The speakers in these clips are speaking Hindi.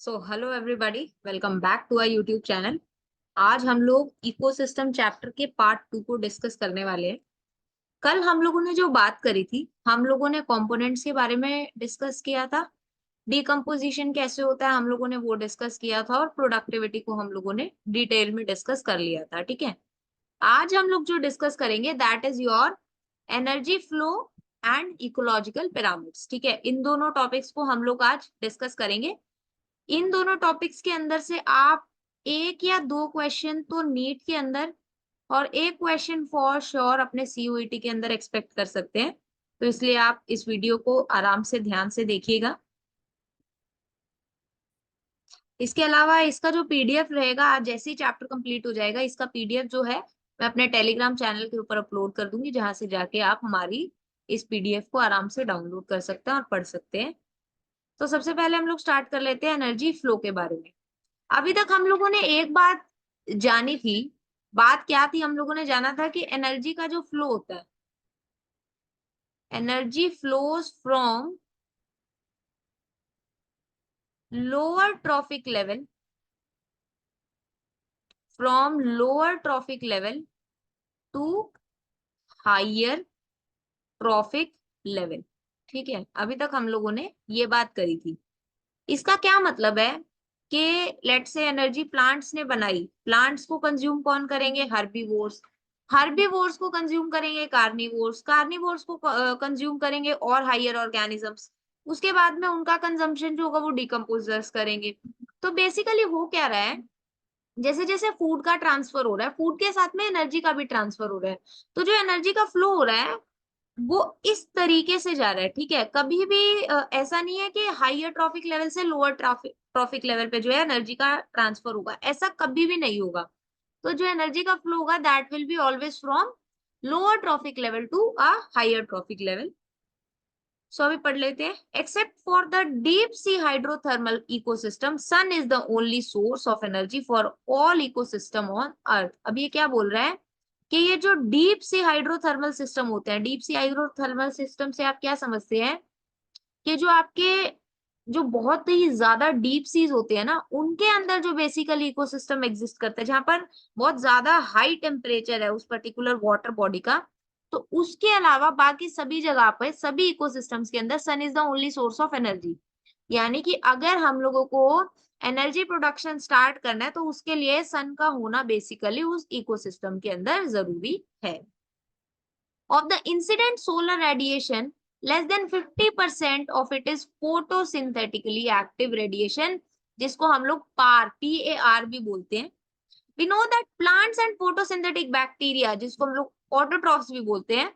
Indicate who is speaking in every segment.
Speaker 1: So hello everybody, welcome back to our YouTube channel. आज हम लोग इकोसिस्टम चैप्टर के पार्ट 2 को डिस्कस करने वाले हैं। कल हम लोगों ने जो बात करी थी, हम लोगों ने कंपोनेंट्स के बारे में डिस्कस किया था। डिकम्पोजिशन कैसे होता है हम लोगों ने वो डिस्कस किया था, और प्रोडक्टिविटी को हम लोगों ने डिटेल में डिस्कस कर लिया था। ठीक है, आज हम लोग जो डिस्कस करेंगे that is your energy flow and ecological pyramids. ठीक है, इन दोनों टॉपिक्स को हम लोग आज डिस्कस करेंगे। इन दोनों टॉपिक्स के अंदर से आप एक या दो क्वेश्चन तो नीट के अंदर और एक क्वेश्चन फॉर श्योर अपने सीयूईटी के अंदर एक्सपेक्ट कर सकते हैं। तो इसलिए आप इस वीडियो को आराम से ध्यान से देखिएगा। इसके अलावा इसका जो पीडीएफ रहेगा, आज जैसे ही चैप्टर कंप्लीट हो जाएगा, इसका पीडीएफ जो है मैं अपने टेलीग्राम चैनल के ऊपर अपलोड कर दूंगी, जहां से जाके आप हमारी इस पीडीएफ को आराम से डाउनलोड कर सकते हैं और पढ़ सकते हैं। तो सबसे पहले हम लोग स्टार्ट कर लेते हैं एनर्जी फ्लो के बारे में। अभी तक हम लोगों ने एक बात जानी थी। बात क्या थी? हम लोगों ने जाना था कि एनर्जी का जो फ्लो होता है, energy flows from lower trophic level, from lower trophic level to higher trophic level. ठीक है, अभी तक हम लोगों ने ये बात करी थी। इसका क्या मतलब है कि लेट से एनर्जी प्लांट्स ने बनाई, प्लांट्स को कंज्यूम कौन करेंगे? हर्बीवोर्स। हर्बीवोर्स को कंज्यूम करेंगे कार्निवोर्स, कार्निवोर्स को कंज्यूम करेंगे और हायर ऑर्गेनिजम्स। उसके बाद में उनका कंजम्पशन जो होगा वो डिकम्पोजर्स करेंगे। तो बेसिकली हो क्या रहा है, जैसे जैसे फूड का ट्रांसफर हो रहा है, फूड के साथ में एनर्जी का भी ट्रांसफर हो रहा है। तो जो एनर्जी का फ्लो हो रहा है वो इस तरीके से जा रहा है। ठीक है, कभी भी ऐसा नहीं है कि हायर ट्रॉफिक लेवल से लोअर ट्रॉफिक लेवल पे जो है एनर्जी का ट्रांसफर होगा, ऐसा कभी भी नहीं होगा। तो जो एनर्जी का फ्लो होगा that will be always from lower trophic level to a higher trophic level. So अभी पढ़ लेते हैं। Except for the deep sea hydrothermal ecosystem, sun is the only source of energy for all ecosystem on earth. अब ये क्या बोल रहा है कि ये जो डीप सी हाइड्रोथर्मल सिस्टम होते हैं, डीप सी हाइड्रोथर्मल सिस्टम से आप क्या समझते हैं कि जो आपके जो बहुत ही ज्यादा डीप सीज होते हैं ना, उनके अंदर जो बेसिकली इकोसिस्टम एग्जिस्ट करता है, जहां पर बहुत ज्यादा हाई टेम्परेचर है उस पर्टिकुलर वाटर बॉडी का, तो उसके अलावा बाकी सभी जगह पे, सभी इकोसिस्टम्स के अंदर sun is the only source of energy. यानी कि अगर हम लोगों को एनर्जी प्रोडक्शन स्टार्ट करना है तो उसके लिए सन का होना बेसिकली उस इकोसिस्टम के अंदर जरूरी है। Of the incident solar radiation, less than 50% of it is photosynthetically active radiation, जिसको हम लोग PAR भी बोलते हैं। We know that plants and photosynthetic bacteria, जिसको हम लोग autotrophs भी बोलते हैं,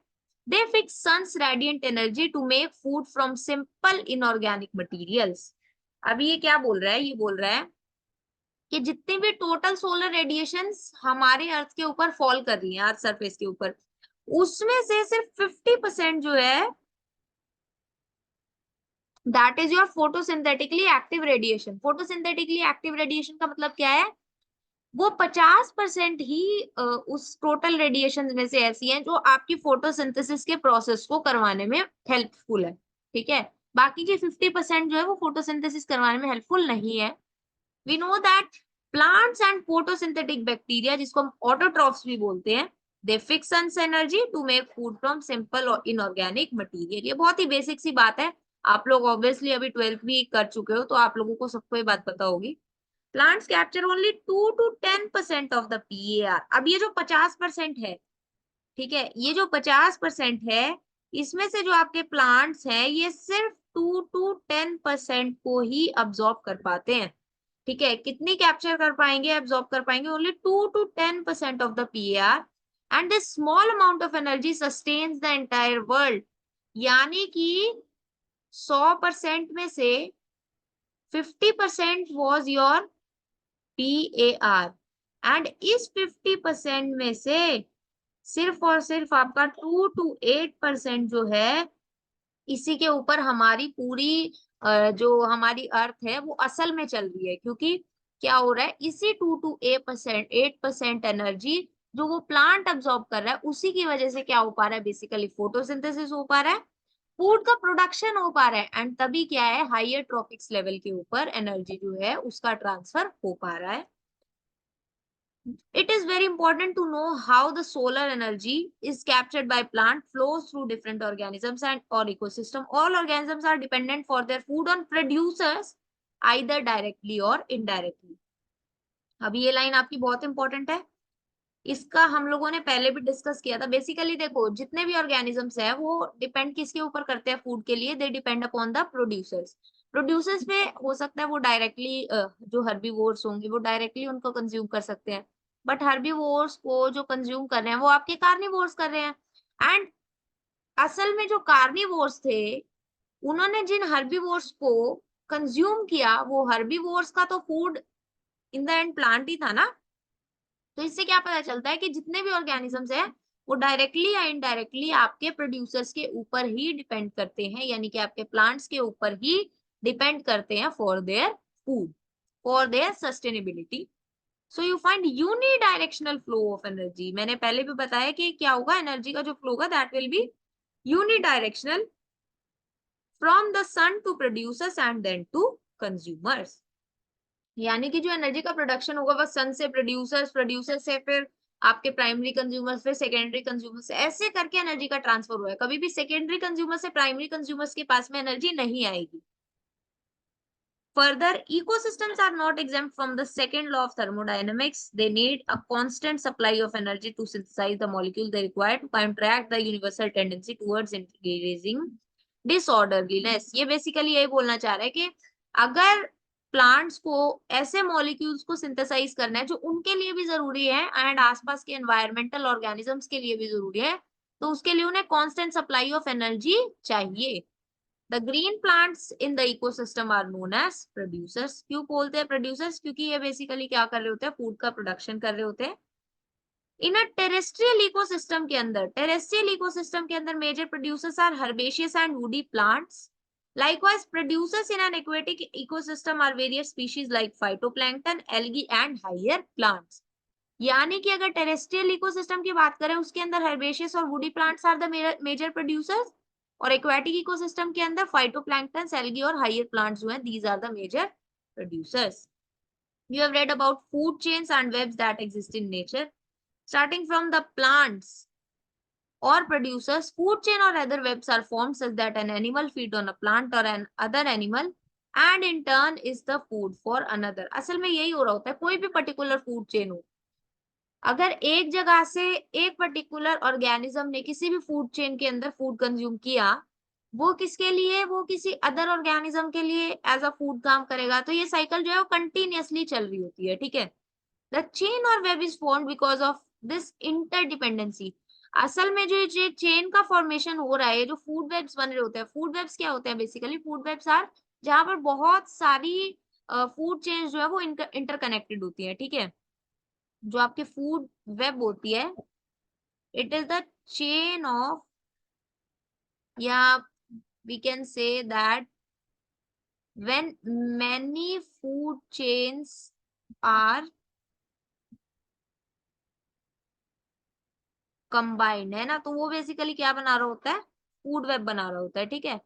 Speaker 1: they fix sun's radiant energy to make food from simple inorganic materials। अभी ये क्या बोल रहा है? ये बोल रहा है कि जितनी भी टोटल सोलर रेडिएशंस हमारे अर्थ के ऊपर फॉल कर रही हैं, अर्थ सरफेस के ऊपर, उसमें से सिर्फ 50% जो है that is your photosynthetically active radiation. Photosynthetically active radiation का मतलब क्या है? वो 50% ही उस टोटल रेडिएशन में से ऐसी हैं जो आपकी फोटोसिंथेसिस के प्रोसेस को करवाने में हेल्पफुल है। ठीक है, बाकी की 50% जो है वो फोटोसिंथेसिस करवाने में हेल्पफुल नहीं है। We know that plants and photosynthetic bacteria, जिसको हम ऑटोट्रॉफ्स भी बोलते हैं, they fix sun's energy to make food from simple और इनऑर्गेनिक मटेरियल। ये बहुत ही बेसिक सी बात है, आप लोग ऑब्वियसली अभी 12th भी कर चुके हो, तो आप लोगों को सबको ये बात पता होगी। Plants capture only 2 to 10% of the PAR. अब ये जो 50% है, ठीक है, ये जो 50% है, इसमें से जो आपके प्लांट्स हैं ये सिर्फ 2 to 10% को ही अब्सॉर्ब कर पाते हैं। ठीक है, कितनी कैप्चर कर पाएंगे, एब्सॉर्ब कर पाएंगे? Only 2 to 10% of the PAR, and this small amount of energy sustains the entire world. यानी कि 100% में से 50% वॉज योर पीएआर, एंड इस 50% में से सिर्फ और सिर्फ आपका 2 to 8% जो है, इसी के ऊपर हमारी पूरी जो हमारी अर्थ है वो असल में चल रही है। क्योंकि क्या हो रहा है, इसी 2 to 8% एनर्जी जो वो प्लांट अब्सॉर्ब कर रहा है, उसी की वजह से क्या हो पा रहा है, बेसिकली फोटोसिंथेसिस हो पा रहा है। फूड का प्रोडक्शन हो पा रहा है एंड तभी क्या है, हायर ट्रॉपिक्स लेवल के ऊपर एनर्जी जो है उसका ट्रांसफर हो पा रहा है। It is very important to know how the solar energy is captured by plant, flows through different organisms and or ecosystem. All organisms are dependent for their food on producers either directly or indirectly. अभी ये लाइन आपकी बहुत इंपॉर्टेंट है, इसका हम लोगों ने पहले भी डिस्कस किया था। बेसिकली देखो, जितने भी ऑर्गेनिजम्स है वो डिपेंड किसके ऊपर करते हैं फूड के लिए, they depend upon the producers. Producers पे हो सकता है वो डायरेक्टली, जो हर्बीवोर्स होंगे वो डायरेक्टली उनको कंज्यूम कर सकते हैं, बट हर्बीवोर्स को जो कंज्यूम कर रहे हैं वो आपके कार्निवोर्स कर रहे हैं। एंड असल में जो कार्निवोर्स थे, उन्होंने जिन हर्बीवोर्स को कंज्यूम किया, वो हर्बीवोर्स का तो food in the end plant ही था ना। तो इससे क्या पता चलता है कि जितने भी ऑर्गेनिजम्स हैं वो डायरेक्टली या इनडायरेक्टली आपके प्रोड्यूसर्स के ऊपर ही डिपेंड करते हैं, यानी कि आपके प्लांट्स के ऊपर ही डिपेंड करते हैं for their food, for their sustainability. So you find unidirectional flow of energy. मैंने पहले भी बताया कि क्या होगा, एनर्जी का जो फ्लो होगा that will be unidirectional from the sun to producers and then to consumers. यानी कि जो एनर्जी का प्रोडक्शन होगा वह सन से प्रोड्यूसर्स, प्रोड्यूसर से फिर आपके प्राइमरी कंज्यूमर्स, फिर सेकेंडरी कंज्यूमर्स, ऐसे करके एनर्जी का ट्रांसफर हुआ है। कभी भी सेकेंडरी कंज्यूमर से प्राइमरी कंज्यूमर्स के पास में एनर्जी नहीं आएगी। Further, ecosystems are not exempt from the second law of thermodynamics. They need a constant supply of energy to synthesize the molecule they require to counteract the universal tendency towards increasing disorderliness. ये बेसिकली यही बोलना चाह रहा है कि अगर प्लांट्स को ऐसे मॉलिक्यूल्स को सिंथेसाइज करना है जो उनके लिए भी जरूरी है एंड आसपास के एनवायरमेंटल ऑर्गेनिजम्स के लिए भी जरूरी है, तो उसके लिए उन्हें कांस्टेंट सप्लाई ऑफ एनर्जी चाहिए। The green plants in the ecosystem are known as producers. क्यों बोलते हैं producers? क्योंकि ये बेसिकली क्या कर रहे होते हैं, फूड का प्रोडक्शन कर रहे होते हैं। इन अ टेरेस्ट्रियल इकोसिस्टम के अंदर, टेरेस्ट्रियल इकोसिस्टम के अंदर major producers are herbaceous and woody plants. Likewise, producers in an aquatic ecosystem are various species like phytoplankton, algae and higher plants. यानी कि अगर टेरेस्ट्रियल इकोसिस्टम की बात करें उसके अंदर हर्बेशियस और woody plants are the major producers, और एक्वेटिक इकोसिस्टम के अंदर फाइटोप्लैंक्टन, एल्गी और हायर प्लांट्स जो हैं, these are the major producers. You have read about food chains and webs that exist in nature. Starting from the plants or producers, food chain or other webs are formed such that an animal feed on a plant or an other animal and in turn is the food for another. असल में यही हो रहा होता है, कोई भी पर्टिकुलर फूड चेन हो, अगर एक जगह से एक पर्टिकुलर ऑर्गेनिज्म ने किसी भी फूड चेन के अंदर फूड कंज्यूम किया, वो किसके लिए, वो किसी अदर ऑर्गेनिज्म के लिए एज अ फूड काम करेगा। तो ये साइकिल जो है वो कंटिन्यूअसली चल रही होती है, ठीक है। द चेन और web is formed because of this interdependency. असल में जो ये चेन का फॉर्मेशन हो रहा है, जो फूड वेब्स बन रहे होते हैं, फूड वेब्स क्या होते हैं बेसिकली, फूड वेब्स आर जहां पर बहुत सारी फूड चेन जो है वो इंटरकनेक्टेड होती है, ठीक है। जो आपके फूड वेब होती है, it is the chain of, या we can say that when many food chains are combined, है ना, तो वो बेसिकली क्या बना रहा होता है, फूड वेब बना रहा होता है, ठीक है।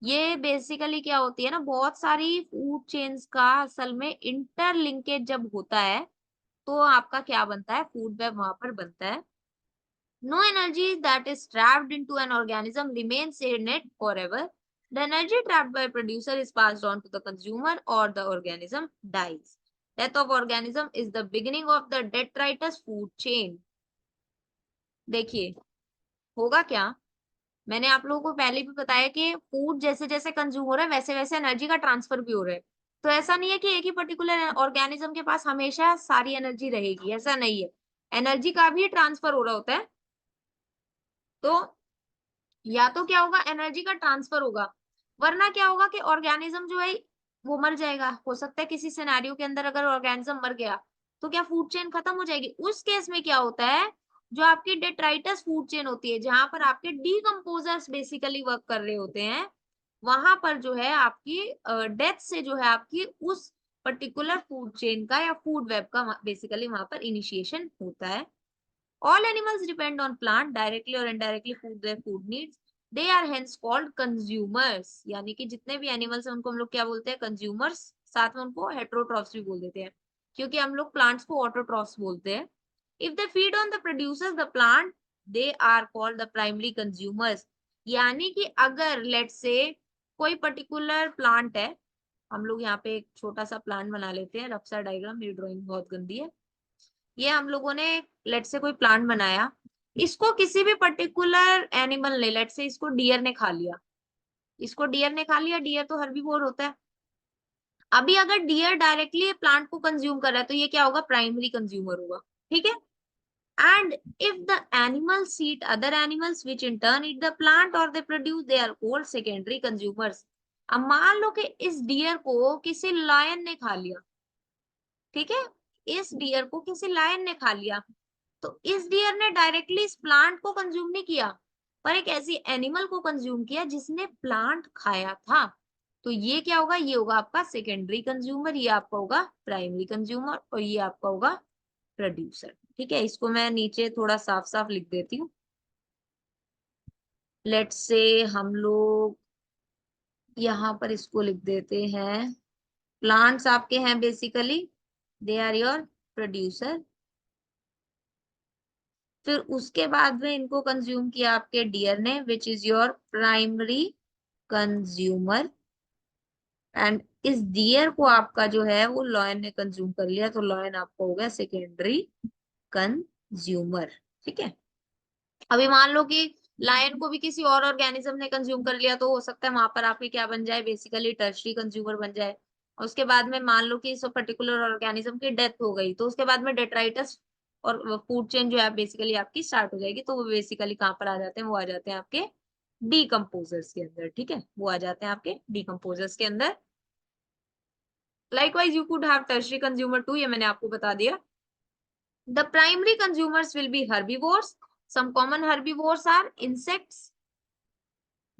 Speaker 1: ये बेसिकली क्या होती है ना, बहुत सारी फूड चेन्स का असल में इंटरलिंकेज जब होता है तो आपका क्या बनता है, फूड वेब वहां पर बनता है। No energy that is trapped into an organism remains in it forever. The energy trapped by producer is passed on to the consumer or the organism dies. Death of organism is the beginning of the detritus food chain. देखिए होगा क्या, मैंने आप लोगों को पहले भी बताया कि फूड जैसे जैसे कंज्यूम हो रहा है वैसे वैसे एनर्जी का ट्रांसफर भी हो रहा है। तो ऐसा नहीं है कि एक ही पर्टिकुलर ऑर्गेनिज्म के पास हमेशा सारी एनर्जी रहेगी, ऐसा नहीं है। एनर्जी का भी ट्रांसफर हो रहा होता है। तो या तो क्या होगा, एनर्जी का ट्रांसफर होगा, वरना क्या होगा कि ऑर्गेनिज्म जो है वो मर जाएगा। हो सकता है किसी सिनेरियो के अंदर अगर ऑर्गेनिज्म मर गया तो क्या फूड चेन खत्म हो जाएगी। उस केस में क्या होता है, जो आपकी डेट्राइटस फूड चेन होती है, जहां पर आपके डीकंपोजर्स बेसिकली वर्क कर रहे होते हैं, वहां पर जो है आपकी डेथ से जो है आपकी उस पर्टिकुलर फूड चेन का या फूड वेब का बेसिकली वहां पर इनिशिएशन होता है। All animals depend on plant directly or indirectly for their food needs. They are hence called consumers, यानी कि जितने भी एनिमल्स हैं उनको हम लोग क्या बोलते हैं, कंज्यूमर्स। साथ में उनको हेट्रोट्रॉफ्स भी बोल देते हैं, क्योंकि हम लोग प्लांट्स को ऑटोट्रॉफ्स बोलते हैं। If they feed on the producers the plant, they are called the primary consumers. यानी कि अगर लेट से कोई पर्टिकुलर प्लांट है, हम लोग यहाँ पे एक छोटा सा प्लांट बना लेते हैं, रफ सा डायग्राम, मेरी ड्राइंग बहुत गंदी है। ये हम लोगों ने लेट से कोई प्लांट बनाया, इसको किसी भी पर्टिकुलर एनिमल ने, लेट से इसको डियर ने खा लिया, इसको डियर ने खा लिया, डियर तो हर्बीवोर होता है। अभी अगर डियर डायरेक्टली प्लांट को कंज्यूम कर रहा है तो ये क्या होगा, प्राइमरी कंज्यूमर होगा, ठीक है। And if the animals eat other animals which in turn eat the plant और they produce, they are called secondary consumers. अब मान लो कि इस डियर को किसी लायन ने खा लिया, ठीक है, इस डियर को किसी लायन ने खा लिया, तो इस डियर ने डायरेक्टली इस प्लांट को कंज्यूम नहीं किया, पर एक ऐसी एनिमल को कंज्यूम किया जिसने प्लांट खाया था। तो ये क्या होगा, ये होगा आपका सेकेंडरी कंज्यूमर, ये आपका होगा प्राइमरी कंज्यूमर, और ये आपका होगा प्रोड्यूसर। ठीक है, इसको मैं नीचे थोड़ा साफ साफ लिख देती हूँ। लेट्स से हम लोग यहाँ पर इसको लिख देते हैं, प्लांट्स आपके हैं basically, they are your producer. फिर उसके बाद में इनको कंज्यूम किया आपके डियर ने, which is your primary consumer. And इस डियर को आपका जो है वो लॉयन ने कंज्यूम कर लिया, तो लॉयन आपका हो गया सेकेंडरी कंज्यूमर। ठीक है, अभी मान लो कि लायन को भी किसी और ऑर्गेनिज्म ने कंज्यूम कर लिया, तो हो सकता है वहां पर आपके क्या बन जाए, बेसिकली टर्शरी कंज्यूमर बन जाए। और उसके बाद में मान लो कि इस पर्टिकुलर ऑर्गेनिज्म की डेथ हो गई, तो उसके बाद में डेट्राइटस और फूड चेन जो है बेसिकली आपकी स्टार्ट हो जाएगी। तो वो बेसिकली कहाँ पर आ जाते हैं, वो आ जाते हैं आपके डीकम्पोजर्स के अंदर। ठीक है, वो आ जाते हैं आपके डीकम्पोजर्स के अंदर। Likewise you could have tertiary consumer too, ये मैंने आपको बता दिया। The primary consumers will be herbivores. Some common herbivores are insects,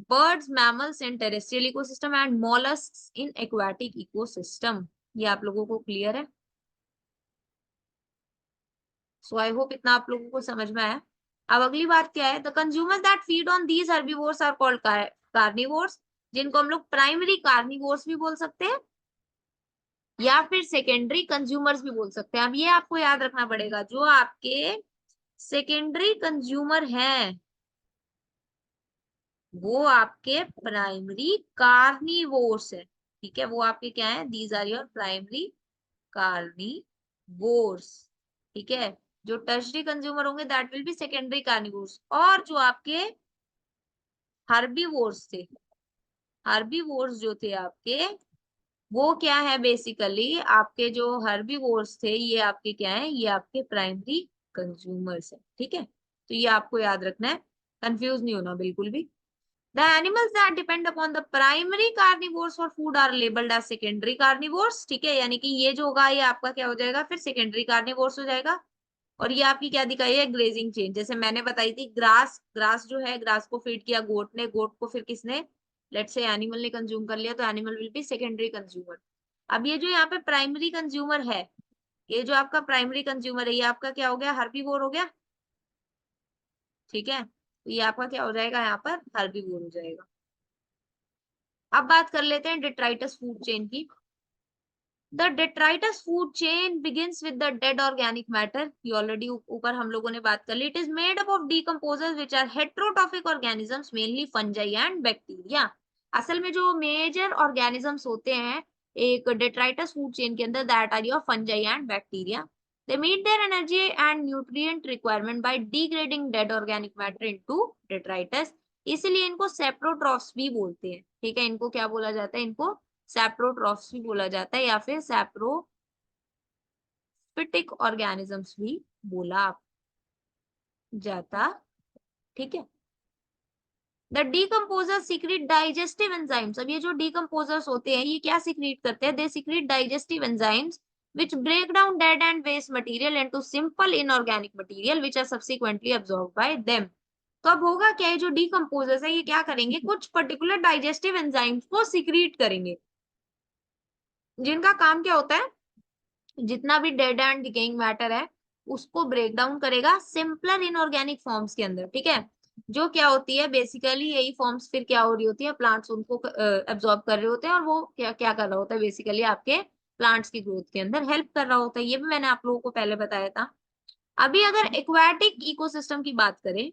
Speaker 1: birds, mammals in terrestrial ecosystem and mollusks in aquatic ecosystem. ये आप लोगों को क्लियर है? So I hope इतना आप लोगों को समझ में आया। अब अगली बात क्या है, the consumers that feed on these herbivores are called carnivores, जिनको हम लोग प्राइमरी कार्निवोर्स भी बोल सकते हैं या फिर सेकेंडरी कंज्यूमर्स भी बोल सकते हैं। अब ये आपको याद रखना पड़ेगा, जो आपके सेकेंडरी कंज्यूमर हैं वो आपके प्राइमरी कार्निवोर्स है। ठीक है, वो आपके क्या है, these are your primary carnivores. ठीक है, जो टर्शरी कंज्यूमर होंगे that will be secondary carnivores. और जो आपके हर्बीवोर्स थे, हर्बीवोर्स जो थे आपके, वो क्या है, बेसिकली आपके जो हर्बीवोर्स थे ये आपके क्या है, ये आपके प्राइमरी कंज्यूमर्स है। ठीक है, तो ये आपको याद रखना है, कंफ्यूज नहीं होना बिल्कुल भी। The animals that depend upon the primary carnivores for food are labeled as secondary carnivores। ठीक है, यानी कि ये जो होगा ये आपका क्या हो जाएगा, फिर सेकेंडरी कार्निवोर्स हो जाएगा। और ये आपकी क्या दिखाई है, ग्रेजिंग चेन, जैसे मैंने बताई थी, ग्रास, ग्रास जो है, ग्रास को फीड किया गोट ने, गोट को फिर किसने, लेट्स से एनिमल ने कंज्यूम कर लिया, तो animal will be secondary consumer. अब ये जो यहाँ पे प्राइमरी कंज्यूमर है, ये जो आपका प्राइमरी कंज्यूमर है, ये आपका क्या हो गया, हर्बीवोर हो गया। ठीक है, तो ये आपका क्या हो जाएगा, यहाँ पर हर्बीवोर हो जाएगा। अब बात कर लेते हैं डिट्राइटस फूड चेन की। The detritus food chain begins with the dead organic matter, ये ऑलरेडी ऊपर हम लोगों ने बात कर ली। It is made up of decomposers which are heterotrophic organisms, mainly fungi and bacteria. असल में जो मेजर ऑर्गेनिजम्स होते हैं एक डिट्राइटस फूड चेन के अंदर, that are your fungi and bacteria. They meet their energy and nutrient requirement by degrading dead organic matter into detritus। इसलिए इनको सेप्रोट्रॉफ्स भी बोलते हैं। ठीक है, इनको क्या बोला जाता है, इनको सैप्रोट्रॉफ्स भी बोला जाता है या फिर सैप्रोफिटिक ऑर्गेनिजम्स भी बोला जाता। ठीक है, the decomposer secret digestive enzymes. अब ये जो डीकम्पोजर्स होते हैं ये क्या सीक्रेट करते हैं, they secrete digestive enzymes which break down dead and waste material into simple inorganic material which are subsequently absorbed by them। तो अब होगा क्या, ये जो डीकम्पोजर्स है ये क्या करेंगे, कुछ पर्टिकुलर डाइजेस्टिव एंजाइम्स को सीक्रेट करेंगे, जिनका काम क्या होता है, जितना भी डेड एंड डिकेइंग मैटर है उसको ब्रेक डाउन करेगा सिंपलर इनऑर्गेनिक फॉर्म्स के अंदर। ठीक है, जो क्या होती है बेसिकली यही फॉर्म्स फिर क्या हो रही होती है, प्लांट्स उनको एब्जॉर्ब कर रहे होते हैं और वो क्या क्या कर रहा होता है बेसिकली आपके प्लांट्स की ग्रोथ के अंदर हेल्प कर रहा होता है। ये भी मैंने आप लोगों को पहले बताया था। अभी अगर एक्वाटिक इकोसिस्टम की बात करें,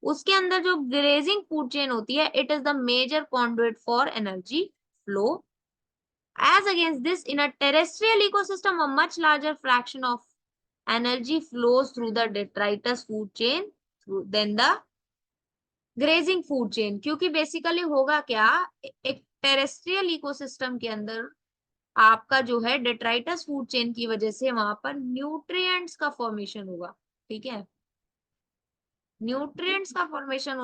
Speaker 1: उसके अंदर जो ग्रेजिंग फूड चेन होती है, it is the major conduit for energy flow. As against this, in a terrestrial ecosystem, a much larger fraction of energy flows through the detritus food chain than the grazing food chain। क्योंकि बेसिकली होगा क्या, एक टेरेस्ट्रियल इकोसिस्टम के अंदर आपका जो है डेट्राइटस फूड चेन की वजह से वहां पर न्यूट्रिएंट्स का फॉर्मेशन होगा। ठीक है, न्यूट्रिएंट्स का फॉर्मेशन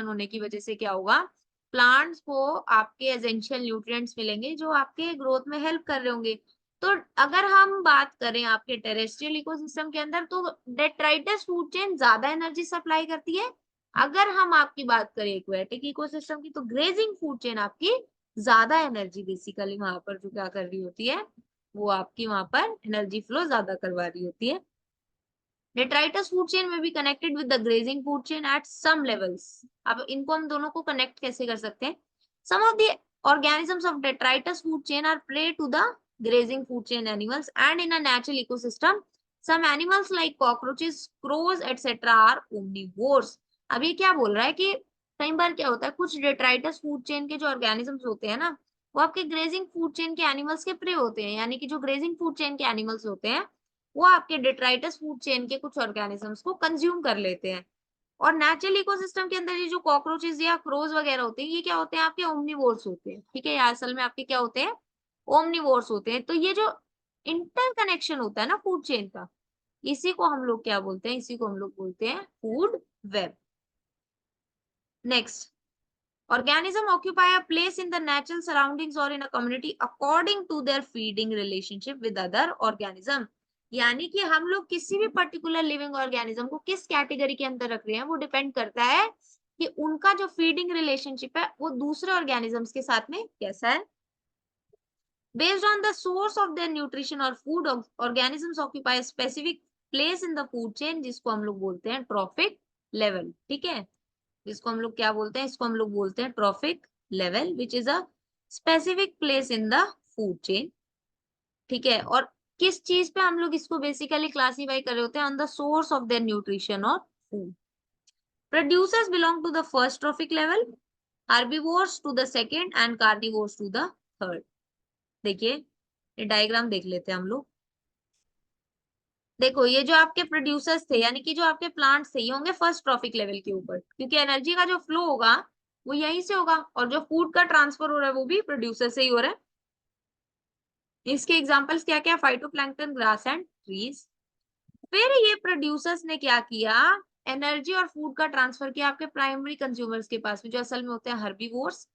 Speaker 1: होने की वजह से क्या होगा, प्लांट्स को आपके एसेंशियल न्यूट्रिएंट्स मिलेंगे जो आपके ग्रोथ में हेल्प कर रहे होंगे। तो अगर हम बात करें आपके टेरेस्ट्रियल इकोसिस्टम के अंदर, तो डेट्राइटस फूड चेन ज्यादा एनर्जी सप्लाई करती है। अगर हम आपकी बात करें एक्वेटिक इकोसिस्टम की, तो ग्रेजिंग फूड चेन आपकी ज्यादा एनर्जी बेसिकली वहां पर जो क्या कर रही होती है, वो आपकी वहां पर एनर्जी फ्लो ज्यादा करवा रही होती है। Detritus food chain may be connected with the grazing food chain at some levels। अब इनको हम दोनों को कनेक्ट कैसे कर सकते हैं? Some of the organisms of detritus food chain are prey to the grazing food chain animals, and in a natural ecosystem, some animals like cockroaches, crows, etc. are omnivores। अब ये क्या बोल रहा है कि कई बार क्या होता है, कुछ detritus food chain के जो ऑर्गेनिजम्स होते हैं ना, वो आपके ग्रेजिंग फूड चेन के एनिमल्स के प्रे होते हैं। यानी कि जो ग्रेजिंग फूड चेन के एनिमल्स होते हैं, वो आपके डेट्राइटस फूड चेन के कुछ ऑर्गेनिजम्स को कंज्यूम कर लेते हैं। और नेचुरल इकोसिस्टम के अंदर ये जो कॉकरोचेस या क्रोज वगैरह होते हैं, ये क्या होते हैं, आपके ओमनिवोर्स होते हैं। ठीक है, या असल में आपके क्या होते हैं, ओमनिवोर्स होते हैं। तो ये जो इंटरकनेक्शन होता है ना फूड चेन का, इसी को हम लोग क्या बोलते हैं, इसी को हम लोग बोलते हैं food web. Next, organism occupy a place in the natural surroundings or in a community according to their feeding relationship with other organism। यानी कि हम लोग किसी भी पर्टिकुलर लिविंग ऑर्गेनिज्म को किस कैटेगरी के अंदर रख रहे हैं, वो डिपेंड करता है कि उनका जो फीडिंग रिलेशनशिप है वो दूसरे ऑर्गेनिजम्स के साथ में कैसा है। Based on the source of their nutrition or food, organisms occupy a specific place in the food chain, जिसको हम लोग बोलते हैं ट्रॉफिक लेवल। ठीक है, जिसको हम लोग क्या बोलते हैं, इसको हम लोग बोलते हैं trophic level, which is a specific place in the food chain. ठीक है, और किस चीज पे हम लोग इसको बेसिकली क्लासीफाई कर रहे होते हैं, on the source of their nutrition और food. Producers belong to the first trophic level, herbivores to the second and carnivores to the third. देखिए, ये डायग्राम देख लेते हैं हम लोग। देखो, ये जो आपके प्रोड्यूसर्स थे, यानी कि जो आपके प्लांट्स थे, ये होंगे फर्स्ट ट्रॉफिक लेवल के ऊपर, क्योंकि एनर्जी का जो फ्लो होगा वो यहीं से होगा, और जो फूड का ट्रांसफर हो रहा है वो भी प्रोड्यूसर से ही हो रहा है। इसके एग्जांपल्स क्या क्या, फाइटोप्लैंक्टन, ग्रास एंड ट्रीज। फिर ये प्रोड्यूसर्स ने क्या किया, एनर्जी और फूड का ट्रांसफर किया आपके प्राइमरी कंज्यूमर्स के पास में, जो असल में होते हैं हर्बीवोर्स।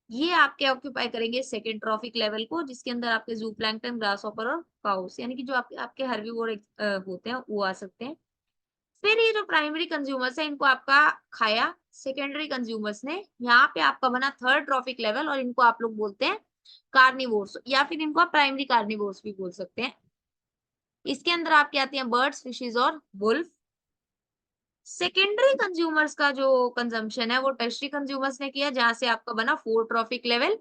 Speaker 1: ये आपके ऑक्यूपाई करेंगे सेकेंड ट्रॉफिक लेवल को, जिसके अंदर आपके जूप्लैंक्टन, ग्रासहॉपर और काउस, यानी कि जो आपके हर्बीवोर होते हैं वो आ सकते हैं। फिर ये जो प्राइमरी कंज्यूमर्स है, इनको आपका खाया सेकेंडरी कंज्यूमर्स ने, यहाँ पे आपका बना थर्ड ट्रॉफिक लेवल, और इनको आप लोग बोलते हैं कार्निवोर्स, या फिर इनको आप प्राइमरी कार्निवोर्स भी बोल सकते हैं। इसके अंदर आपके आती हैं बर्ड्स, फिशेज और वुल्फ। सेकेंडरी कंज्यूमर्स का जो कंजम्पशन है वो टर्शरी कंज्यूमर्स ने किया, जहां से आपका बना फोर ट्रॉफिक लेवल,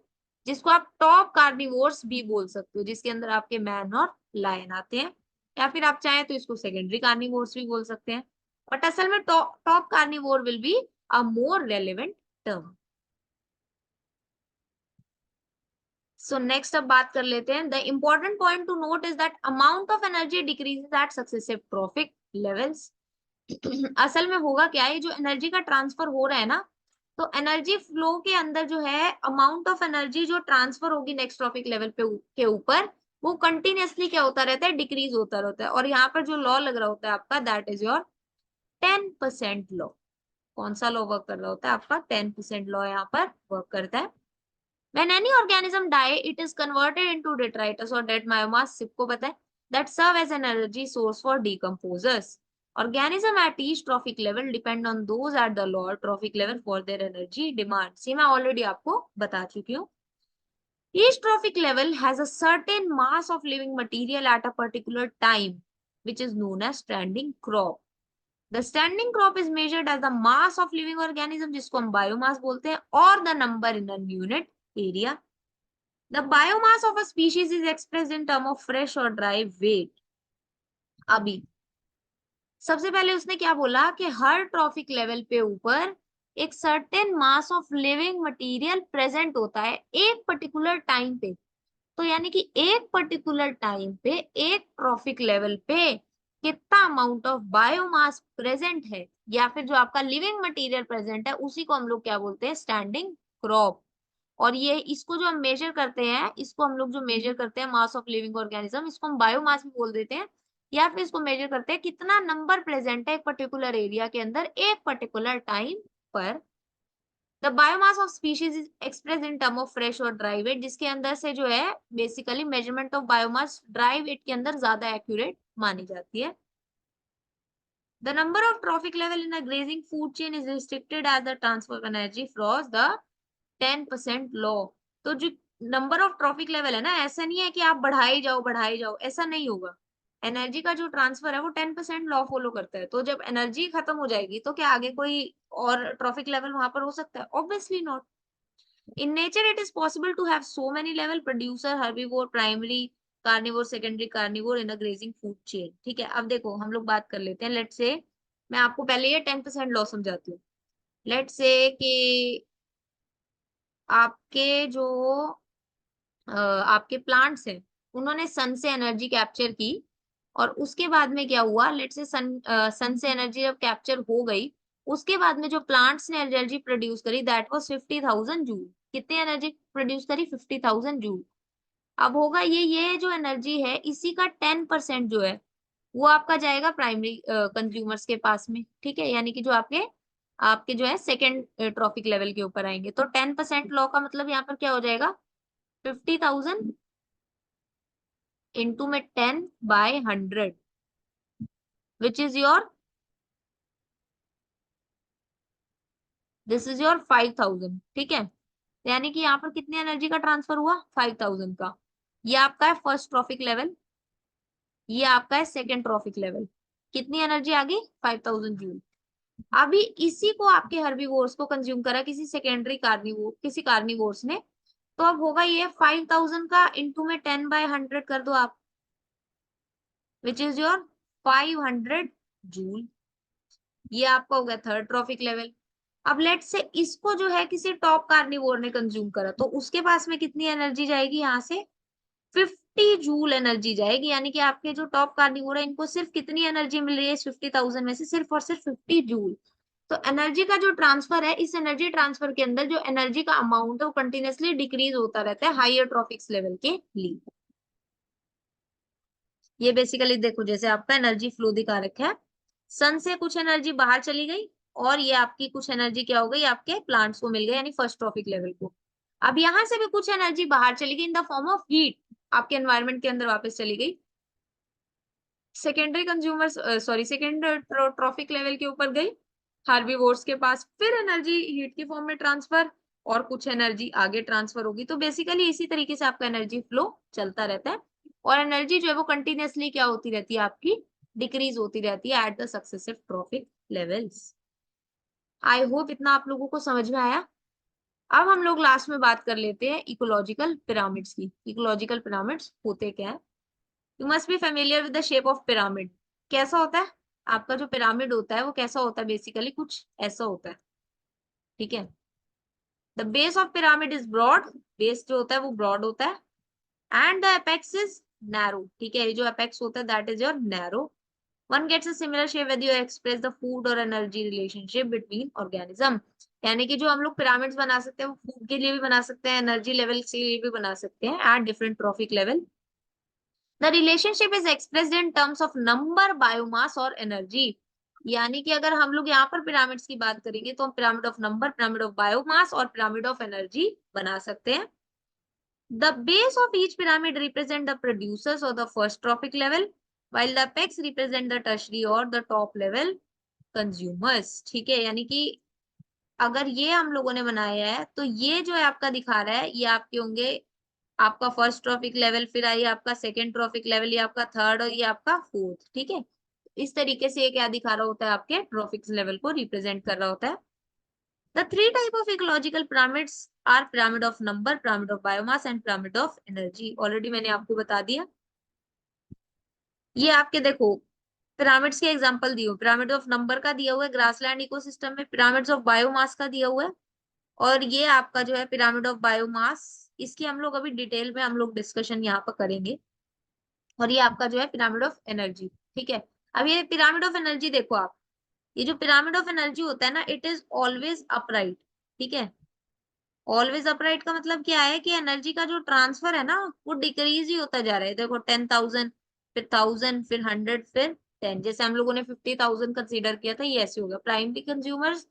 Speaker 1: जिसको आप टॉप कार्निवोर्स भी बोल सकते हो, जिसके अंदर आपके मैन और लायन आते हैं। या फिर आप चाहें तो इसको सेकेंडरी कार्निवोर्स भी बोल सकते हैं, बट असल में top carnivore will be a more relevant term. So next अब बात कर लेते हैं, the important point to note is that amount of energy decreases at successive trophic levels. असल में होगा क्या है, जो एनर्जी का ट्रांसफर हो रहा है ना, तो एनर्जी फ्लो के अंदर जो है अमाउंट ऑफ एनर्जी जो ट्रांसफर होगी नेक्स्ट ट्रॉफिक लेवल पे के ऊपर, वो कंटिन्यूअसली क्या होता रहता है, डिक्रीज होता रहता है। और यहाँ पर जो लॉ लग रहा होता है आपका, दैट इज योर 10% लॉ। कौन सा लॉ वर्क कर रहा होता है आपका, 10% लॉ यहाँ पर वर्क करता है। When any organism die, it is converted into detritus or dead biomass, सबको पता है, that serve as an energy source for decomposers। Organism at each trophic level depend on those at the lower trophic level for their energy demands। ये मैं already आपको बता चुकी हूँ। Each trophic level has a certain mass of living material at a particular time, which is known as standing crop। The standing crop is measured as the mass of living organism, जिसको हम बायोमास बोलते हैं, और the number in an unit area. The biomass of a species is expressed in term of fresh और ड्राई वेट। अभी सबसे पहले उसने क्या बोला कि हर ट्रॉफिक लेवल पे ऊपर एक certain mass of living material present होता है एक पर्टिकुलर टाइम पे। तो यानी कि एक पर्टिकुलर टाइम पे एक ट्रॉफिक लेवल पे कितना अमाउंट ऑफ बायोमास प्रेजेंट है, या फिर जो आपका लिविंग मटेरियल प्रेजेंट है, उसी को हम लोग क्या बोलते हैं, स्टैंडिंग क्रॉप। और ये इसको जो हम मेजर करते हैं, इसको हम लोग जो मेजर करते हैं मास ऑफ लिविंग ऑर्गेनिज्म, इसको हम बायोमास भी बोल देते हैं, या फिर इसको मेजर करते हैं कितना नंबर प्रेजेंट है एक पर्टिकुलर एरिया के अंदर एक पर्टिकुलर टाइम पर। The biomass of species is express in term of fresh और ड्राई वेट, जिसके अंदर से जो है basically measurement of biomass dry weight के अंदर ज्यादा एक्यूरेट मानी जाती है। The number of trophic level in a grazing food chain is restricted as the transfer of energy follows the 10% law. तो जो नंबर ऑफ ट्रॉफिक लेवल है ना, ऐसा नहीं है कि आप बढ़ाई जाओ, ऐसा नहीं होगा। एनर्जी का जो ट्रांसफर है वो 10% लॉ फॉलो करता है। तो जब एनर्जी खत्म हो जाएगी तो क्या आगे कोई और ट्रॉफिक लेवल वहां पर हो सकता है? Obviously not. In nature it is possible to have so many level, producer, herbivore, primary carnivore, secondary carnivore in a grazing food chain. ठीक है, अब देखो हम लोग बात कर लेते हैं। लेट से मैं आपको पहले ये 10% लॉ समझाती हूँ। लेट से कि आपके जो आपके प्लांट्स हैं, उन्होंने सन से एनर्जी कैप्चर की, और उसके बाद में क्या हुआ, लेट से सन से एनर्जी जब कैप्चर हो गई, उसके बाद में जो प्लांट्स ने एनर्जी प्रोड्यूस करी दैट वाज 50,000 जूल। कितनी एनर्जी प्रोड्यूस करी? 50,000 जूल। अब होगा ये जो एनर्जी है इसी का 10% जो है वो आपका जाएगा प्राइमरी कंज्यूमर्स के पास में। ठीक है, यानी कि जो आपके आपके जो है सेकेंड ट्रॉफिक लेवल के ऊपर आएंगे। तो 10% लॉ का मतलब यहाँ पर क्या हो जाएगा, 50,000 इंटू में 10/100 which is your, this is your 5,000। ठीक है, यानी कि यहाँ पर कितनी एनर्जी का ट्रांसफर हुआ, 5,000 का। ये आपका है फर्स्ट ट्रॉफिक लेवल, ये आपका है सेकेंड ट्रॉफिक लेवल। कितनी एनर्जी आ गई, 5,000 जूल। अभी इसी को आपके हर्बीवोर्स को कंज्यूम करा किसी सेकेंडरी कार्निवोर, किसी कार्निवोर्स ने, तो अब होगा ये 5,000 का इंटू में 10/100 कर दो आप, विच इज योर 500 जूल। ये आपका हो गया थर्ड ट्रॉफिक लेवल। अब लेट से इसको जो है किसी टॉप कार्निवोर ने कंज्यूम करा, तो उसके पास में कितनी एनर्जी जाएगी, यहाँ से 50 जूल एनर्जी जाएगी। यानी कि आपके जो टॉप कार्निवोर है इनको सिर्फ कितनी एनर्जी मिल रही है 50,000 में से, सिर्फ और सिर्फ 50 जूल। तो एनर्जी का जो ट्रांसफर है, इस एनर्जी ट्रांसफर के अंदर जो एनर्जी का अमाउंट है वो कंटिन्यूअसली डिक्रीज होता रहता है हायर ट्रॉफिक्स लेवल के लिए। ये बेसिकली देखो जैसे आपका एनर्जी फ्लो दिखा रखा है, सन से कुछ एनर्जी बाहर चली गई, और ये आपकी कुछ एनर्जी क्या हो गई, आपके प्लांट्स को मिल गई, यानी फर्स्ट ट्रॉफिक लेवल को। अब यहां से भी कुछ एनर्जी बाहर चली गई in the form of heat, आपके एनवायरमेंट के अंदर वापस चली गई, secondary consumer sorry second trophic level के ऊपर गई, हार्बीवोर्स के पास, फिर एनर्जी हीट की फॉर्म में ट्रांसफर, और कुछ एनर्जी आगे ट्रांसफर होगी। तो बेसिकली इसी तरीके से आपका एनर्जी फ्लो चलता रहता है, और एनर्जी जो है वो कंटिन्यूअसली क्या होती रहती है, आपकी डिक्रीज होती रहती है at the successive trophic levels. I hope इतना आप लोगों को समझ में आया। अब हम लोग लास्ट में बात कर लेते हैं इकोलॉजिकल पिरामिड्स की। इकोलॉजिकल पिरामिड्स होते क्या है? You must be familiar with the shape of pyramid. कैसा होता है आपका जो पिरामिड होता है, वो कैसा होता है, बेसिकली कुछ ऐसा होता है। ठीक है, the base of pyramid is broad, base जो होता है वो ब्रॉड होता है, and the apex is narrow. ठीक है, ये जो एपेक्स होता है that is your narrow. One gets a similar shape when you express the food और एनर्जी रिलेशनशिप बिटवीन ऑर्गेनिज्म। यानी कि जो हम लोग पिरामिड्स बना सकते हैं वो फूड के लिए भी बना सकते हैं, एनर्जी लेवल के लिए भी बना सकते हैं at different trophic level. The relationship is expressed in terms of number, biomass और एनर्जी। यानी कि अगर हम लोग यहाँ पर पिरामिड्स की बात करेंगे तो हम pyramid of number, pyramid of biomass और पिरामिड ऑफ एनर्जी बना सकते हैं। The base of each pyramid represent the producers और the first trophic level, while the apex represent the tertiary और the top level consumers। ठीक है, यानी कि अगर ये हम लोगों ने बनाया है तो ये जो है आपका दिखा रहा है, ये आपके होंगे आपका फर्स्ट ट्रॉफिक लेवल, फिर आइए आपका सेकेंड ट्रॉफिक लेवल, ये आपका थर्ड, और ये आपका फोर्थ। ठीक है, इस तरीके से ये क्या दिखा रहा होता है, आपके ट्रॉफिक लेवल को रिप्रेजेंट कर रहा होता है। The three type of ecological pyramids are pyramid of number, pyramid of biomass and pyramid of energy. Already मैंने आपको बता दिया। ये आपके देखो पिरामिड्स के एग्जांपल दिए, पिरामिड ऑफ नंबर का दिया हुआ है ग्रासलैंड इकोसिस्टम में, पिरामिड्स ऑफ बायोमास का दिया हुआ है, और ये आपका जो है पिरामिड ऑफ बायोमास, इसकी हम लोग अभी डिटेल में हम लोग डिस्कशन यहाँ पर करेंगे। और ये आपका जो है पिरामिड ऑफ एनर्जी, ठीक है। अब ये पिरामिड ऑफ एनर्जी देखो आप, ये जो पिरामिड ऑफ एनर्जी होता है ना, इट इज ऑलवेज अपराइट, ठीक है। ऑलवेज अपराइट का मतलब क्या है कि एनर्जी का जो ट्रांसफर है ना, वो डिक्रीज ही होता जा रहा है। देखो 10,000, फिर 1000, फिर 100, फिर 10। जैसे हम लोगों ने 50,000 कंसीडर किया था, ये ऐसे होगा। प्राइमरी कंज्यूमर्स,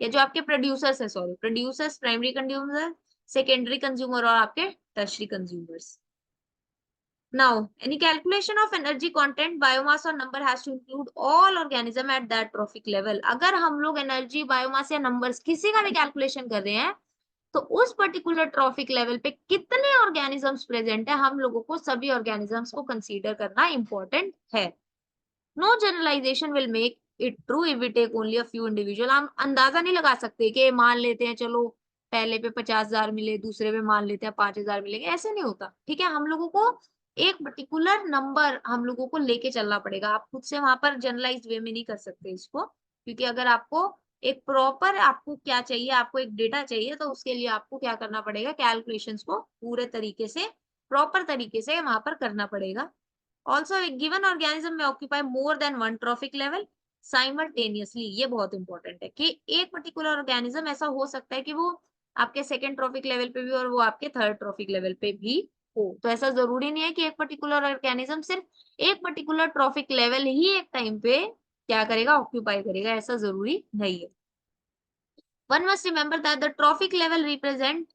Speaker 1: या जो आपके प्रोड्यूसर्स है, sorry producers, primary consumer, secondary consumer और आपके tertiary consumers. Now, any calculation of energy content, biomass or number has to include all organism at that trophic level. अगर हम लोग एनर्जी, बायोमास या नंबर्स किसी का भी कैलकुलेशन कर रहे हैं, तो उस पर्टिकुलर ट्रॉफिक लेवल पे कितने ऑर्गेनिजम्स प्रेजेंट है, हम लोगों को सभी ऑर्गेनिजम्स को कंसीडर करना इंपॉर्टेंट है। No generalisation will make it true if we take only a few individual. हम अंदाजा नहीं लगा सकते कि मान लेते हैं चलो पहले पे 50,000 मिले, दूसरे पे मान लेते हैं 5,000 मिलेंगे, ऐसे नहीं होता, ठीक है। हम लोगों को एक पर्टिकुलर नंबर हम लोगों को लेके चलना पड़ेगा। आप खुद से वहां पर जनरलाइज वे में नहीं कर सकते इसको, क्योंकि अगर आपको एक प्रॉपर, आपको क्या चाहिए, आपको एक डेटा चाहिए, तो उसके लिए आपको क्या करना पड़ेगा, कैलकुलेशंस को पूरे तरीके से, प्रॉपर तरीके से वहां पर करना पड़ेगा। Also, a given organism may occupy more than one trophic level simultaneously। ये बहुत इंपॉर्टेंट है कि एक पर्टिकुलर ऑर्गेनिज्म ऐसा हो सकता है कि वो आपके सेकंड ट्रॉफिक लेवल पे भी और वो आपके थर्ड ट्रॉफिक लेवल पे भी हो। तो ऐसा जरूरी नहीं है कि एक पर्टिकुलर ऑर्गेनिज्म सिर्फ एक पर्टिकुलर ट्रॉफिक लेवल ही एक टाइम पे क्या करेगा, ऑक्यूपाई करेगा, ऐसा जरूरी नहीं है। One must remember that the trophic level represent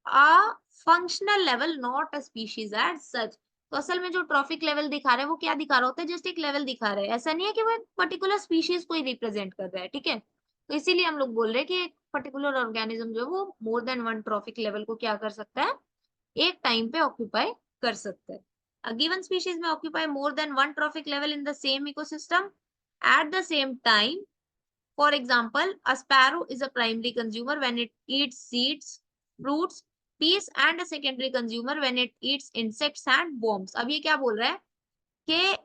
Speaker 1: a functional level, not a species as such। तो असल में जो ट्रॉफिक लेवल दिखा रहा है वो क्या दिखा रहा होता है, जस्ट एक लेवल दिखा रहा है, ऐसा नहीं है कि वो एक पर्टिकुलर स्पीशीज को ही रिप्रेजेंट कर रहा है, ठीक है। तो इसीलिए हम लोग बोल रहे हैं कि एक पर्टिकुलर ऑर्गेनिज्म जो है वो more than one trophic level को क्या कर सकता है, एक टाइम पे ऑक्यूपाई कर सकता है। A given species may occupy more than one trophic level in the same ecosystem at the same time। For example, a sparrow is a primary consumer when it eats seeds, fruits, peas, and a secondary consumer when it eats insects and worms। अब ये क्या बोल रहा है कि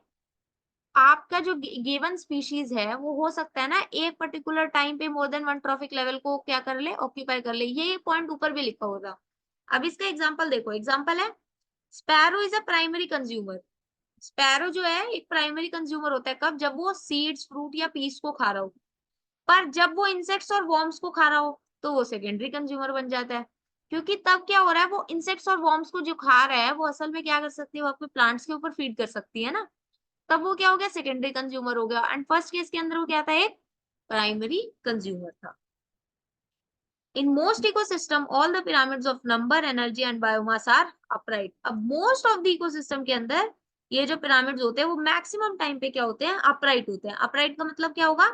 Speaker 1: आपका जो गिवन स्पीशीज है वो हो सकता है ना एक पर्टिकुलर टाइम पे more than one trophic level को क्या कर ले, ऑक्यूपाई कर ले। ये पॉइंट ऊपर भी लिखा होगा। अब इसका एग्जांपल देखो, एग्जांपल है sparrow is a primary consumer. Sparrow जो है एक प्राइमरी कंज्यूमर होता है कब, जब वो सीड्स, फ्रूट या पीस को खा रहा हो। पर जब वो इंसेक्ट्स और वॉर्म्स को खा रहा हो तो वो सेकेंडरी कंज्यूमर बन जाता है, क्योंकि तब क्या हो रहा है, वो इंसेक्ट्स और वॉर्म्स को जो खा रहा है वो असल में क्या कर सकती है, वो आपके प्लांट्स के ऊपर फीड कर सकती है ना, तब वो क्या हो गया, सेकेंडरी कंज्यूमर हो गया। एंड फर्स्ट केस के अंदर वो क्या था, एक प्राइमरी कंज्यूमर था। In most ecosystem, all the pyramids of number, energy and biomass are upright। अब most of the ecosystem के अंदर ये जो पिरामिड्स होते हैं वो मैक्सिमम टाइम पे क्या होते हैं, अपराइट होते हैं। अपराइट का मतलब क्या होगा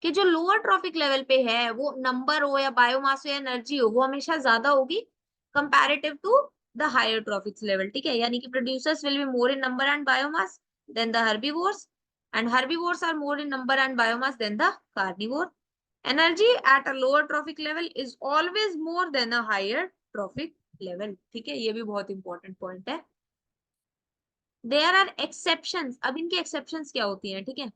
Speaker 1: कि जो लोअर ट्रॉफिक लेवल पे है, वो नंबर हो या बायोमास हो या एनर्जी हो, वो हमेशा ज्यादा होगी comparative to the higher trophic level, ठीक है। यानी कि producers will be more in number and biomass than the herbivores, and herbivores are more in number and biomass than the carnivore. Energy at a lower trophic level is always more than a higher trophic level, ठीक है। ये भी बहुत इंपॉर्टेंट पॉइंट है। There are exceptions। अब इनकी exceptions क्या होती हैं, ठीक है।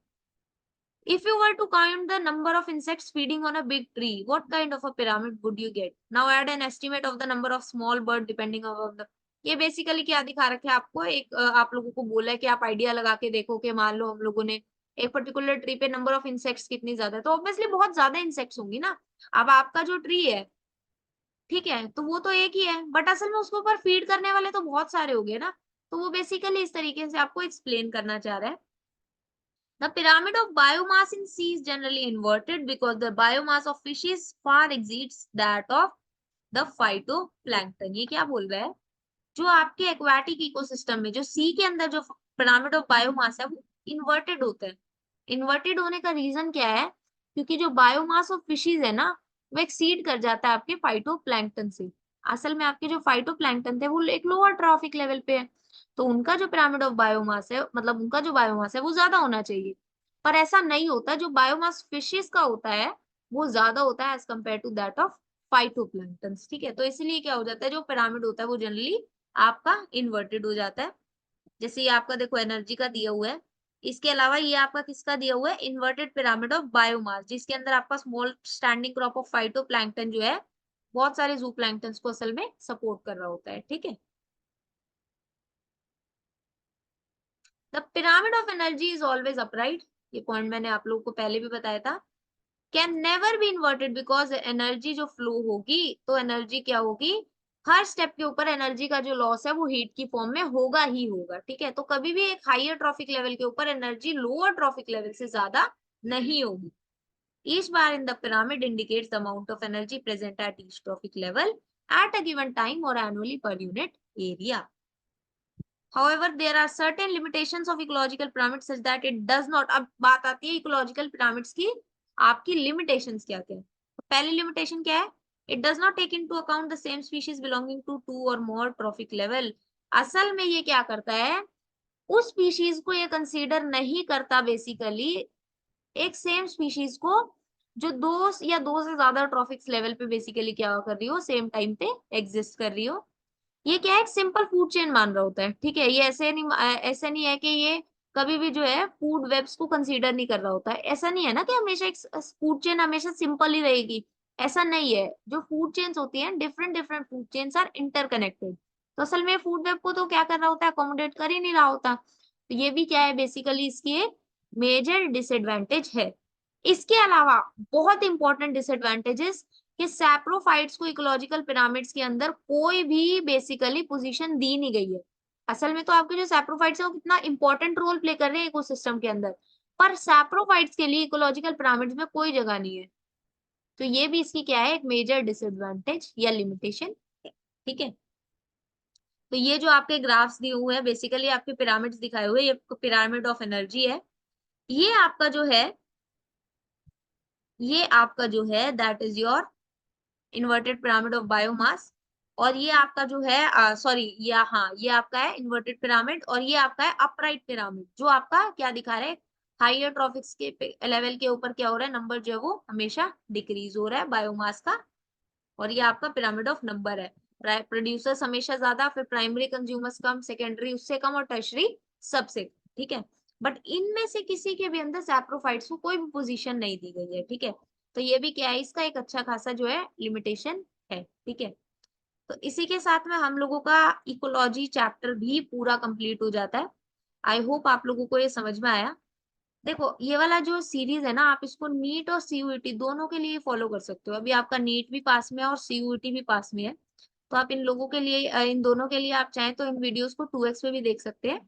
Speaker 1: If you were to count the number of insects feeding on a big tree, what kind of a pyramid would you get? Now add an estimate of the number of small bird depending on the। ये बेसिकली क्या दिखा रखा है आपको, एक आप लोगों को बोला है कि आप आइडिया लगा के देखो कि मान लो हम लोगों ने एक पर्टिकुलर ट्री पे नंबर ऑफ इंसेक्ट्स कितनी ज्यादा है, तो ऑब्वियसली बहुत ज्यादा इंसेक्ट्स होंगी ना। अब आपका जो ट्री है, ठीक है, तो वो तो एक ही है, बट असल में उसके ऊपर फीड करने वाले तो बहुत सारे हो गए ना। तो वो बेसिकली इस तरीके से आपको एक्सप्लेन करना चाह रहा है। The pyramid of biomass in sea is generally inverted because the biomass of fishes far exceeds that of the phytoplankton। ये क्या बोल रहा है, जो आपके एक्वाटिक इकोसिस्टम में जो सी के अंदर जो पिरामिड ऑफ बायोमास है वो इन्वर्टेड होता है। इन्वर्टेड होने का रीजन क्या है, क्योंकि जो बायोमास ऑफ फिशेज है ना, वो एक्सीड कर जाता है आपके फाइटोप्लैंक्टन से। असल में आपके जो फाइटोप्लैंक्टन थे वो एक लोअर ट्रॉफिक लेवल पे है, तो उनका जो पिरामिड ऑफ बायोमास है, मतलब उनका जो बायोमास है वो ज्यादा होना चाहिए। पर ऐसा नहीं होता, जो बायोमास फिशेस का होता है वो ज्यादा होता है as compare to that of phytoplanktons, ठीक है। तो इसलिए क्या हो जाता है, जो पिरामिड होता है वो जनरली आपका इन्वर्टेड हो जाता है। जैसे ये आपका देखो एनर्जी का दिया हुआ है, इसके अलावा ये आपका किसका दिया हुआ है, इन्वर्टेड पिरामिड ऑफ बायोमास, जिसके अंदर आपका small standing crop of phytoplankton जो है बहुत सारे जू प्लैंक्टन्स को असल में सपोर्ट कर रहा होता है, ठीक है। The pyramid of energy is always upright, ये पॉइंट मैंने आप लोगों को पहले भी बताया था। Can never be inverted because energy जो फ्लो होगी, तो एनर्जी क्या होगी, हर स्टेप के ऊपर एनर्जी का जो लॉस है वो हीट की फॉर्म में होगा ही होगा, ठीक है। तो कभी भी एक हाइयर ट्रॉफिक लेवल के ऊपर एनर्जी लोअर ट्रॉफिक लेवल से ज्यादा नहीं होगी। Each bar in the pyramid indicates the amount of energy present at each trophic level at a given time और एनुअली पर unit area. However, there are certain limitations of ecological pyramid such that it does not, अब बात आती है ecological pyramids की, आपकी limitations क्या क्या है। तो पहली limitation क्या है, it does not take into account the same species belonging to two or more trophic level। असल में ये क्या करता है, उस स्पीशीज को ये कंसीडर नहीं करता बेसिकली, एक सेम स्पीशीज को जो दो या दो से ज्यादा ट्रॉफिक्स लेवल पे बेसिकली क्या कर रही हो, सेम टाइम पे एग्जिस्ट कर रही हो। ये क्या है, एक सिंपल फूड चेन मान रहा होता है, ठीक है। ये ऐसे नहीं है कि ये कभी भी जो है फूड वेब्स को कंसीडर नहीं कर रहा होता है। ऐसा नहीं है ना कि हमेशा एक फूड चेन हमेशा सिंपल ही रहेगी, ऐसा नहीं है। जो फूड चेन्स होती हैं, different different food chains are interconnected. तो असल में फूड वेब को तो क्या कर रहा होता है, अकोमोडेट कर ही नहीं रहा होता। तो ये भी क्या है, बेसिकली इसकी एक मेजर डिसएडवांटेज है। इसके अलावा बहुत इंपॉर्टेंट डिसएडवांटेजेस, कि सैप्रोफाइट्स को इकोलॉजिकल पिरामिड्स के अंदर कोई भी बेसिकली पोजीशन दी नहीं गई है। असल में तो आपके जो सैप्रोफाइट्स है वो कितना इंपॉर्टेंट रोल प्ले कर रहे हैं इकोसिस्टम के अंदर, पर सैप्रोफाइट्स के लिए इकोलॉजिकल पिरामिड्स में कोई जगह नहीं है। तो ये भी इसकी क्या है, एक मेजर डिसएडवांटेज या लिमिटेशन है, ठीक है। तो ये जो आपके ग्राफ्स दिए हुए हैं, बेसिकली आपके पिरामिड्स दिखाए हुए, ये पिरामिड ऑफ एनर्जी है। ये आपका जो है, ये आपका जो है that is your inverted pyramid of biomass. और ये आपका जो है सॉरी, ये हाँ, ये आपका है इन्वर्टेड पिरामिड, और ये आपका है अपराइट पिरामिड, जो आपका क्या दिखा रहा है, हाइयर ट्रॉफिक्स के लेवल के ऊपर क्या हो रहा है, नंबर जो है वो हमेशा डिक्रीज हो रहा है बायोमास का। और ये आपका पिरामिड ऑफ नंबर है, प्रोड्यूसर्स हमेशा ज्यादा, फिर प्राइमरी कंज्यूमर्स कम, सेकेंडरी उससे कम, और टर्शरी सबसे कम, ठीक है। बट इनमें से किसी के भी अंदर सैप्रोफाइट्स को कोई भी पोजीशन नहीं दी गई है, ठीक है। तो ये भी क्या है, इसका एक अच्छा खासा जो है लिमिटेशन है, ठीक है। तो इसी के साथ में हम लोगों का इकोलॉजी चैप्टर भी पूरा कंप्लीट हो जाता है। आई होप आप लोगों को ये समझ में आया। देखो ये वाला जो सीरीज है ना, आप इसको नीट और सीयूईटी दोनों के लिए फॉलो कर सकते हो। अभी आपका नीट भी पास में है और सीयूईटी भी पास में है, तो आप इन लोगों के लिए इन दोनों के लिए आप चाहें तो इन वीडियोस को 2x पे भी देख सकते हैं।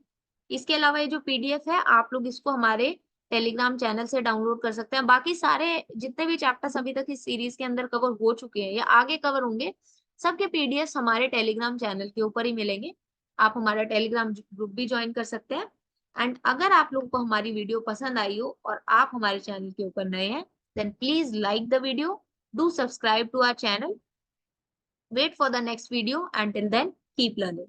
Speaker 1: इसके अलावा ये जो पीडीएफ है, आप लोग इसको हमारे टेलीग्राम चैनल से डाउनलोड कर सकते हैं। बाकी सारे जितने भी चैप्टर्स अभी तक इस सीरीज के अंदर कवर हो चुके हैं या आगे कवर होंगे, सबके पीडीएफ हमारे टेलीग्राम चैनल के ऊपर ही मिलेंगे। आप हमारा टेलीग्राम ग्रुप भी ज्वाइन कर सकते हैं। एंड अगर आप लोगों को हमारी वीडियो पसंद आई हो और आप हमारे चैनल के ऊपर नए हैं, then please like the video, do subscribe to our channel, wait for the next video. Until then, keep learning.